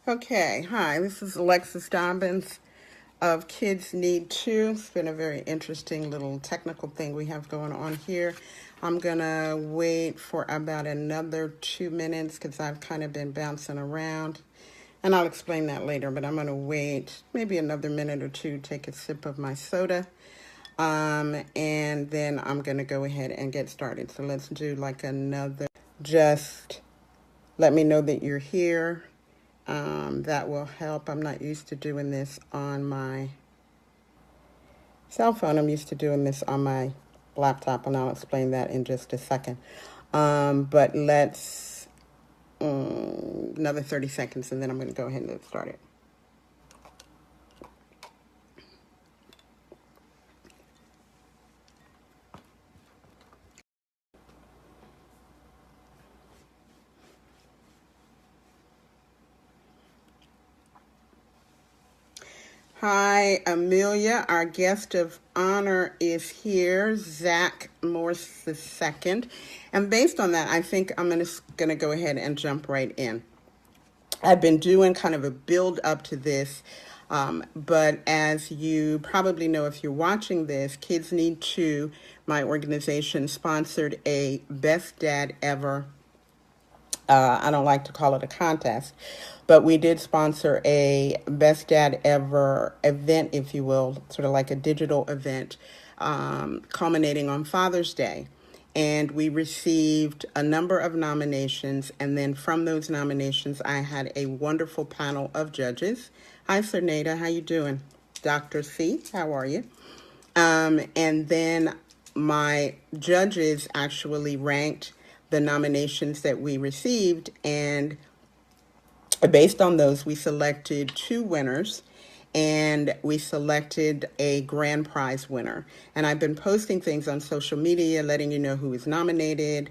Okay, hi, this is Alexis Dobbins of Kids Need To. It's been a very interesting little technical thing we have going on here. I'm going to wait for about another 2 minutes because I've kind of been bouncing around. And I'll explain that later, but I'm going to wait maybe another minute or two, take a sip of my soda. And then I'm going to go ahead and get started. So let's do like another, just let me know that you're here. That will help. I'm not used to doing this on my cell phone. I'm used to doing this on my laptop, and I'll explain that in just a second. But let's, another 30 seconds, and then I'm going to go ahead and get started. Hi, Amelia. Our guest of honor is here, Zack Morse II. And based on that, I think I'm going to go ahead and jump right in. I've been doing kind of a build up to this, but as you probably know if you're watching this, Kids Need To, my organization, sponsored a Best Dad Ever. I don't like to call it a contest, but we did sponsor a Best Dad Ever event, if you will, sort of like a digital event, culminating on Father's Day. And we received a number of nominations, and then from those nominations, I had a wonderful panel of judges. Hi, Cerneda, how you doing? Dr. C, how are you? And then my judges actually ranked the nominations that we received, and based on those, we selected two winners, and we selected a grand prize winner. And I've been posting things on social media, letting you know who is nominated,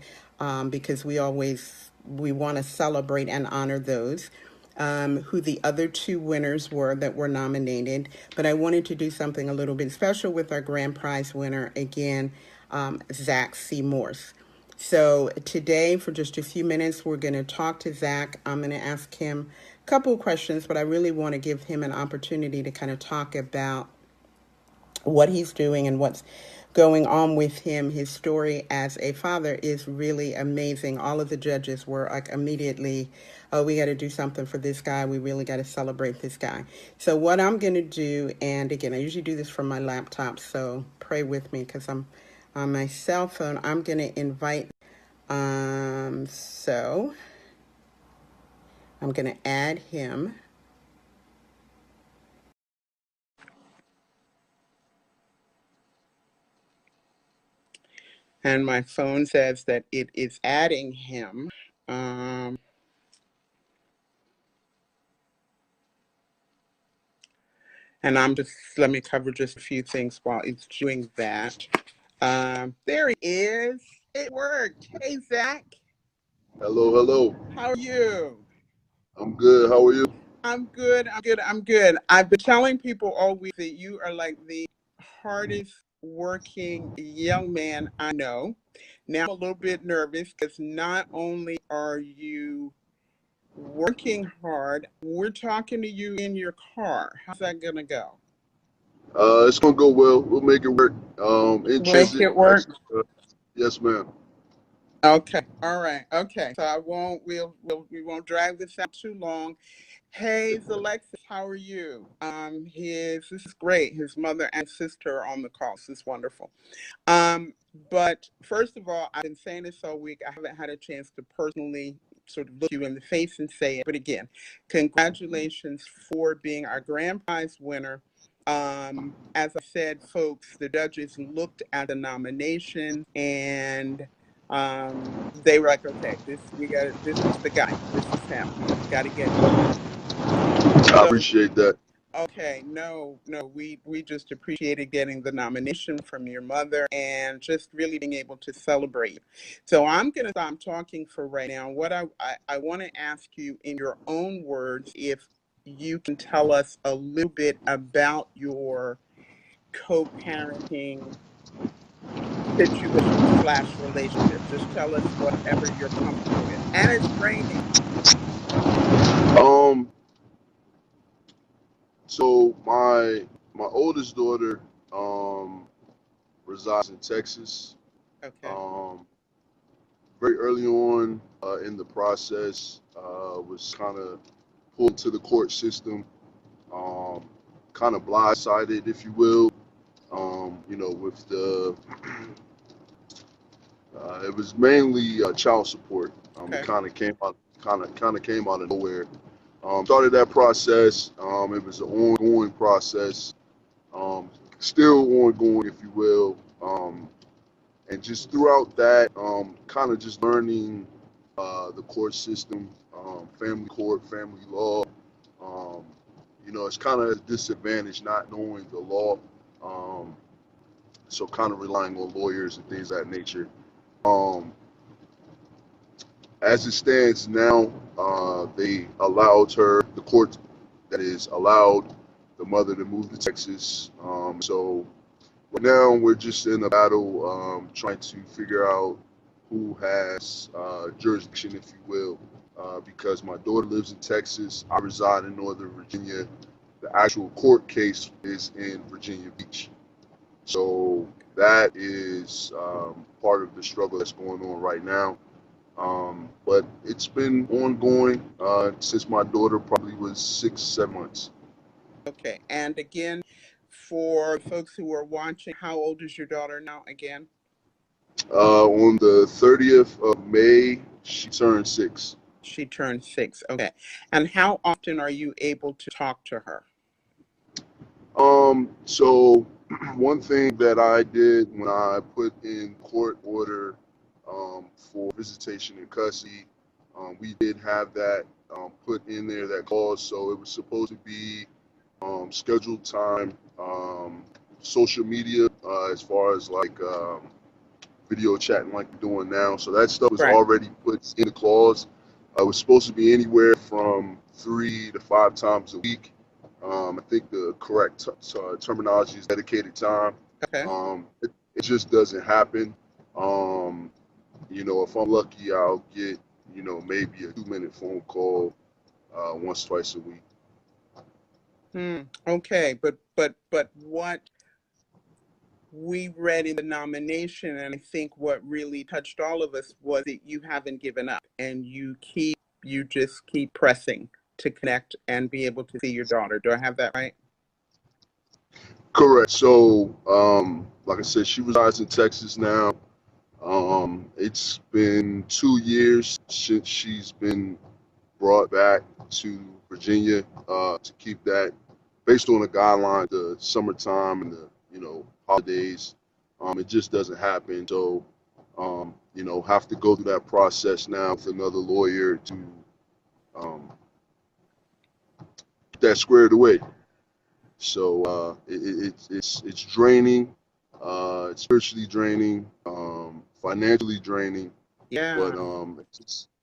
because we want to celebrate and honor those. Who the other two winners were that were nominated. But I wanted to do something a little bit special with our grand prize winner, again, Zack C. Morse. So today, for just a few minutes, we're going to talk to Zack. I'm going to ask him a couple of questions, but I really want to give him an opportunity to kind of talk about what he's doing and what's going on with him. His story as a father is really amazing. All of the judges were like immediately, oh, we got to do something for this guy. We really got to celebrate this guy. So what I'm going to do, and again, I usually do this from my laptop, so pray with me because I'm on my cell phone. I'm going to invite, so I'm going to add him. And my phone says that it is adding him. And let me cover just a few things while it's doing that. There he is. It worked. Hey, Zack. Hello, hello. How are you? I'm good. How are you? I'm good. I've been telling people all week that you are like the hardest working young man I know. Now I'm a little bit nervous because not only are you working hard, we're talking to you in your car. How's that going to go? It's gonna go well. We'll make it work. In Make transit. it work. Yes, ma'am. Okay. All right. Okay. So we won't drag this out too long. Hey, Alexis, how are you? This is great. His mother and sister are on the call. This is wonderful. But first of all, I've been saying this all week. I haven't had a chance to personally sort of look you in the face and say it. But again, congratulations for being our grand prize winner. As I said, folks, the judges looked at the nomination and they were like, okay, this is the guy. This is him. We got to get him. I So, appreciate that. okay, no, we just appreciated getting the nomination from your mother and just really being able to celebrate you. So I'm going to stop talking for right now. What I want to ask you in your own words, if you can tell us a little bit about your co-parenting situation / relationship. Just tell us whatever you're comfortable with. And it's raining. Um, So my oldest daughter resides in Texas. Okay. Um, Very early on in the process, was kind of pulled to the court system, um, kind of blindsided, if you will. With the it was mainly child support. It Okay. kind of came out of nowhere. Started that process. It was an ongoing process, um, still ongoing, if you will. And just throughout that, kind of just learning the court system, family court, family law. Um, it's kind of a disadvantage not knowing the law. Um, so kind of relying on lawyers and things of that nature. Um, as it stands now, the court that is allowed the mother to move to Texas. So right now we're just in a battle, trying to figure out who has jurisdiction, if you will, because my daughter lives in Texas. I reside in Northern Virginia. The actual court case is in Virginia Beach. So that is part of the struggle that's going on right now. But it's been ongoing since my daughter probably was 6, 7 months. Okay. And again, for folks who are watching, how old is your daughter now again? On the 30th of May, she turned 6. She turned 6. Okay. And how often are you able to talk to her? So one thing that I did when I put in court order for visitation and custody, we did have that put in there, that clause. So it was supposed to be scheduled time, social media, as far as like video chatting like we're doing now. So that stuff was Right. already put in the clause. It was supposed to be anywhere from 3 to 5 times a week. I think the correct terminology is dedicated time. Okay. It just doesn't happen. If I'm lucky, I'll get, maybe a 2-minute phone call once, twice a week. Okay. But what we read in the nomination, and I think what really touched all of us, was that you haven't given up and you just keep pressing to connect and be able to see your daughter. Do I have that right? Correct. So, like I said, she resides in Texas now. It's been 2 years since she's been brought back to Virginia to keep that based on the guideline, the summertime and the holidays. It just doesn't happen. So have to go through that process now with another lawyer to um, get that squared away. So it's draining, it's spiritually draining, financially draining, but Yeah.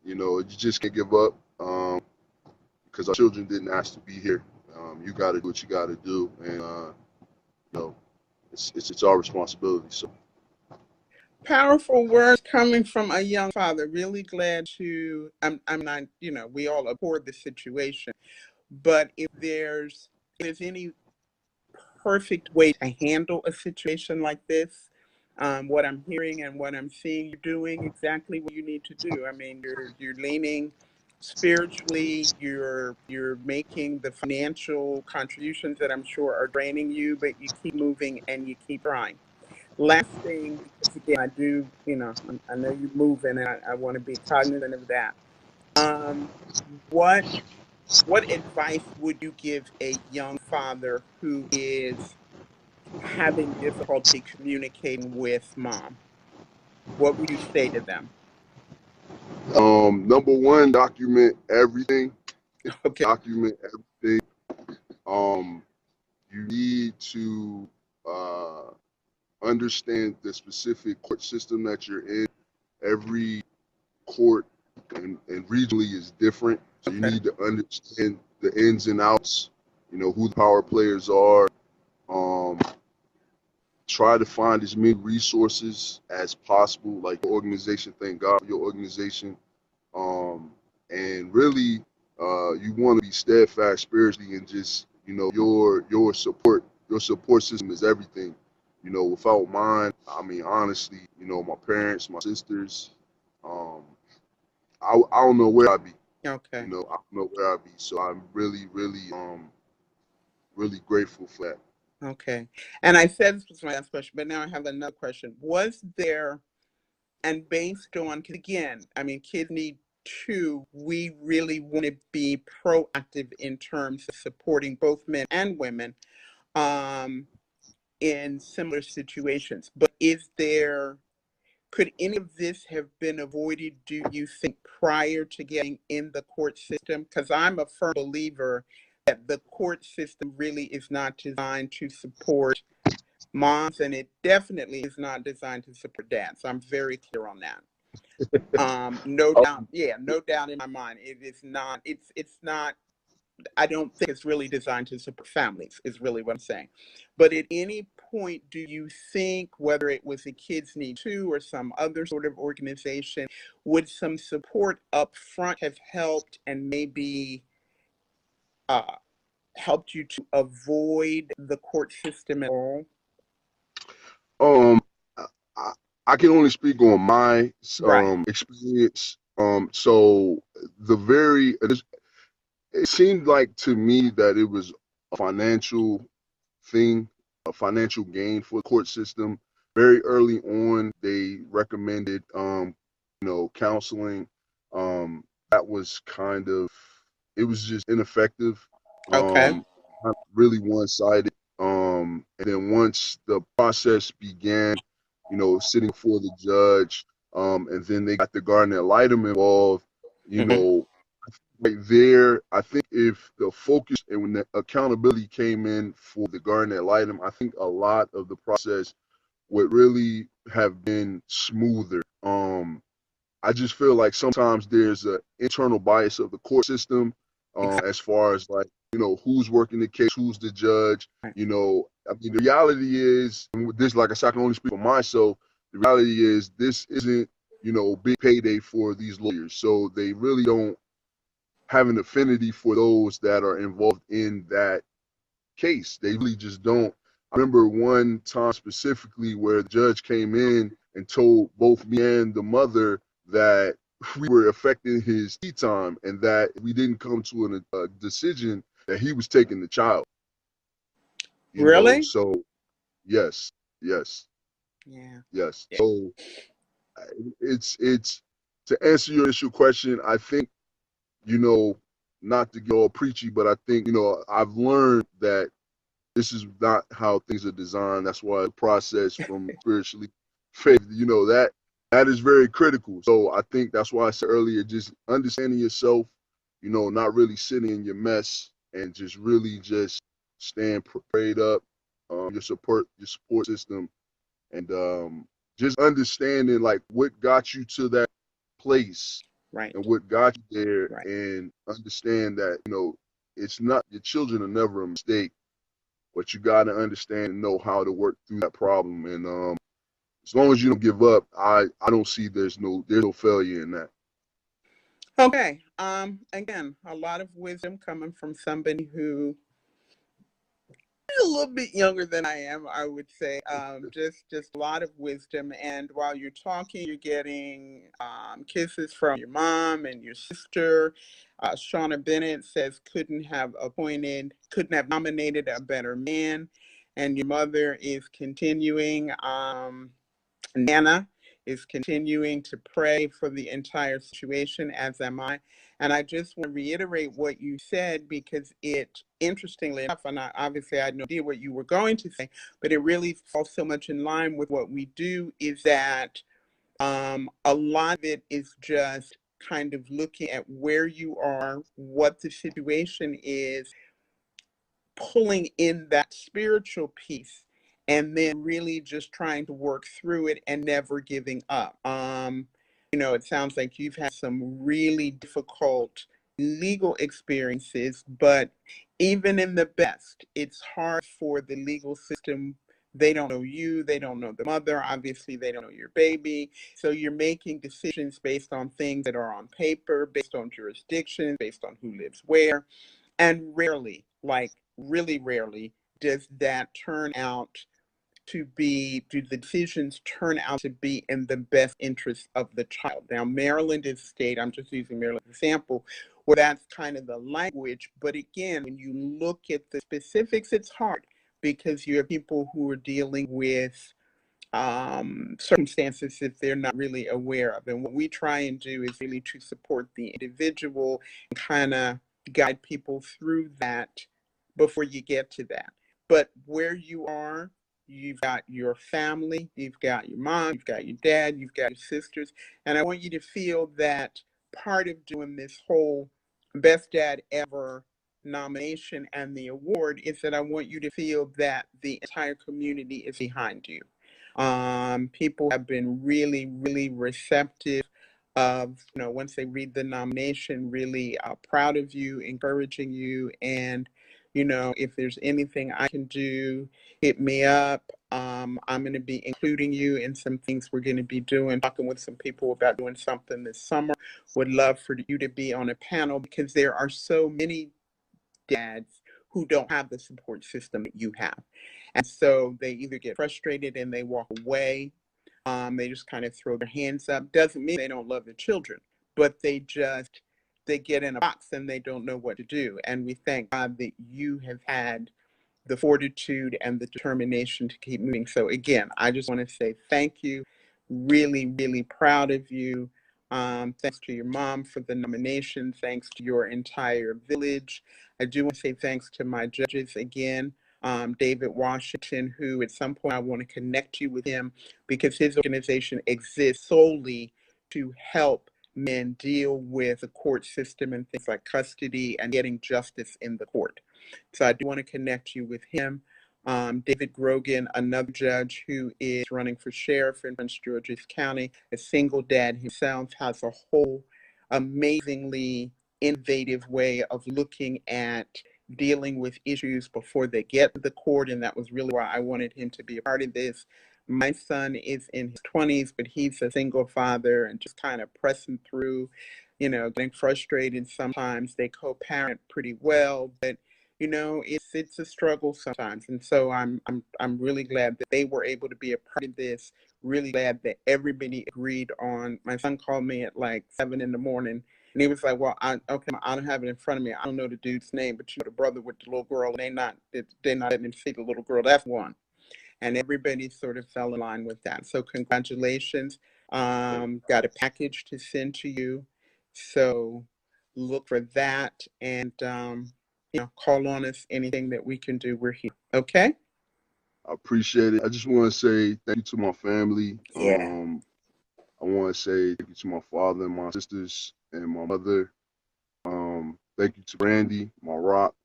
you just can't give up because our children didn't ask to be here. You got to do what you got to do, and you know it's our responsibility. So Powerful words coming from a young father. Really glad to. I'm not. We all abhor the situation, but if there's any perfect way to handle a situation like this, what I'm hearing and what I'm seeing, you're doing exactly what you need to do. I mean, you're leaning spiritually. You're making the financial contributions that I'm sure are draining you, but you keep moving and you keep trying. Last thing, because again, I do, I know you move and I want to be cognizant of that. Um, what what advice would you give a young father who is having difficulty communicating with mom? What would you say to them? number one, document everything. Okay. Document everything. Um, you need to uh, understand the specific court system that you're in. Every court and regionally is different. So you Okay. need to understand the ins and outs, who the power players are. Um, Try to find as many resources as possible, like your organization. Thank God for your organization. And really, you want to be steadfast spiritually and just your support system is everything. Without mine, I mean, honestly, my parents, my sisters, um, I don't know where I'd be. Okay. I don't know where I'd be. So I'm really, really grateful for that. Okay. And I said this was my last question, but now I have another question. Was there, and based on, 'cause again, I mean, kids need two, we really want to be proactive in terms of supporting both men and women um, in similar situations. But could any of this have been avoided, do you think, prior to getting in the court system? Because I'm a firm believer that the court system really is not designed to support moms, and it definitely is not designed to support dads. I'm very clear on that. No doubt, yeah, no doubt in my mind. It is not, it's not, I don't think it's really designed to support families, is really what I'm saying. But at any point, do you think, whether it was a Kids Need Two or some other sort of organization, would some support up front have helped and maybe uh, helped you to avoid the court system at all? Um, I, I can only speak on my Right. experience. So the very it seemed like to me that it was a financial thing, a financial gain for the court system. Very early on, they recommended, counseling. That was it was just ineffective. Okay. Not really one-sided. And then once the process began, sitting before the judge, and then they got the guardian ad litem involved, you Hmm. know, right there, I think if the focus and when the accountability came in for the guardian ad litem, I think a lot of the process would really have been smoother. I just feel like sometimes there's an internal bias of the court system, Exactly. as far as like, who's working the case, who's the judge. Right. I mean, the reality is, and with this, like I said, I can only speak for myself. The reality is, this isn't, big payday for these lawyers. So they really don't have an affinity for those that are involved in that case. They really just don't. I remember one time specifically where the judge came in and told both me and the mother that we were affecting his tea time and that we didn't come to a decision that he was taking the child. Really? So yes, yes, Yeah. yes. Yeah. So it's to answer your initial question. I think you know not to get all preachy, but I think I've learned that this is not how things are designed. That's why the process from spiritually faith, that is very critical. So I think that's why I said earlier, just understanding yourself, not really sitting in your mess and just really just staying prayed up, your support system, and just understanding like what got you to that place Right. and what got you there, Right. and understand that it's not your children are never a mistake, but you got to understand and know how to work through that problem. And as long as you don't give up, I don't see there's no failure in that. Okay. Again, a lot of wisdom coming from somebody who a little bit younger than I am, I would say. Just a lot of wisdom. And while you're talking, you're getting kisses from your mom and your sister. Shauna Bennett says couldn't have nominated a better man. And your mother is continuing. Nana is continuing to pray for the entire situation, as am I. And I just want to reiterate what you said because interestingly enough, and obviously I had no idea what you were going to say, but it really falls so much in line with what we do is that a lot of it is just kind of looking at where you are, what the situation is, pulling in that spiritual piece and then really just trying to work through it and never giving up. It sounds like you've had some really difficult legal experiences, but even in the best, it's hard for the legal system. They don't know you, they don't know the mother, obviously, they don't know your baby. So you're making decisions based on things that are on paper, based on jurisdiction, based on who lives where. And like really rarely, does that turn out to be, do the decisions turn out to be in the best interest of the child? Now, Maryland is a state, I'm just using Maryland as an example, where that's kind of the language. But again, when you look at the specifics, it's hard because you have people who are dealing with circumstances that they're not really aware of. And what we try and do is really to support the individual and kind of guide people through that before you get to that. But where you are, you've got your family, you've got your mom, you've got your dad, you've got your sisters. And I want you to feel that part of doing this whole Best Dad Ever nomination and the award is that I want you to feel that the entire community is behind you. People have been really, really receptive of, once they read the nomination, really proud of you, encouraging you. And, if there's anything I can do, hit me up. I'm going to be including you in some things we're going to be doing, talking with some people about doing something this summer. Would love for you to be on a panel because there are so many dads who don't have the support system that you have. And so they either get frustrated and they walk away. They just kind of throw their hands up. Doesn't mean they don't love their children, but they get in a box and they don't know what to do. And we thank God that you have had the fortitude and the determination to keep moving. So again, I just want to say thank you. Really, really proud of you. Thanks to your mom for the nomination. Thanks to your entire village. I do want to say thanks to my judges again. David Washington, who at some point I want to connect you with him because his organization exists solely to help men deal with the court system and things like custody and getting justice in the court. So I do want to connect you with him. David Grogan, another judge who is running for sheriff in Prince George's County, a single dad himself, has a whole amazingly innovative way of looking at dealing with issues before they get to the court, and that was really why I wanted him to be a part of this. My son is in his 20s, but he's a single father and just kind of pressing through, getting frustrated sometimes. They co-parent pretty well, but it's a struggle sometimes. And so I'm really glad that they were able to be a part of this. Really glad that everybody agreed on. My son called me at like 7 in the morning. And he was like, well, I don't have it in front of me. I don't know the dude's name, but the brother with the little girl, they're not letting him see the little girl. That's one. And everybody sort of fell in line with that. So congratulations. Got a package to send to you. So look for that and, call on us. Anything that we can do, we're here. Okay? I appreciate it. I just want to say thank you to my family. Yeah. I want to say thank you to my father and my sisters and my mother. Thank you to Brandy, my rock.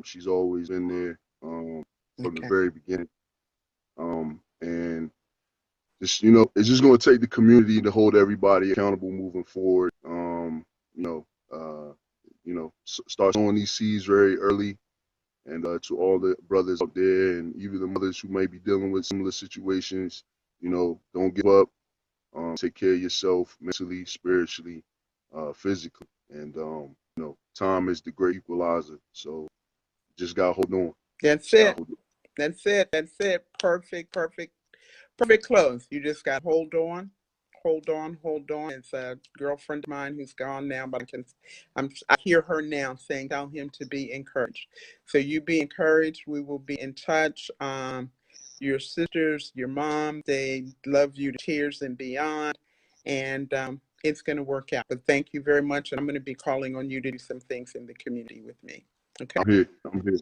She's always been there from the very beginning. And just, it's just going to take the community to hold everybody accountable moving forward. Start sowing these seeds very early. And to all the brothers out there and even the mothers who may be dealing with similar situations, don't give up. Take care of yourself mentally, spiritually, physically. And, time is the great equalizer. So just got to hold on. That's it. That's it. Perfect close. You just got to hold on. It's a girlfriend of mine who's gone now, but I hear her now saying, tell him to be encouraged. So you be encouraged. We will be in touch. Your sisters, your mom, they love you to tears and beyond. And it's going to work out. But thank you very much. And I'm going to be calling on you to do some things in the community with me. Okay? I'm here.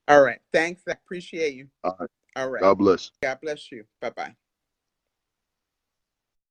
All right. Thanks. I appreciate you. All right. All right. God bless. God bless you. Bye-bye.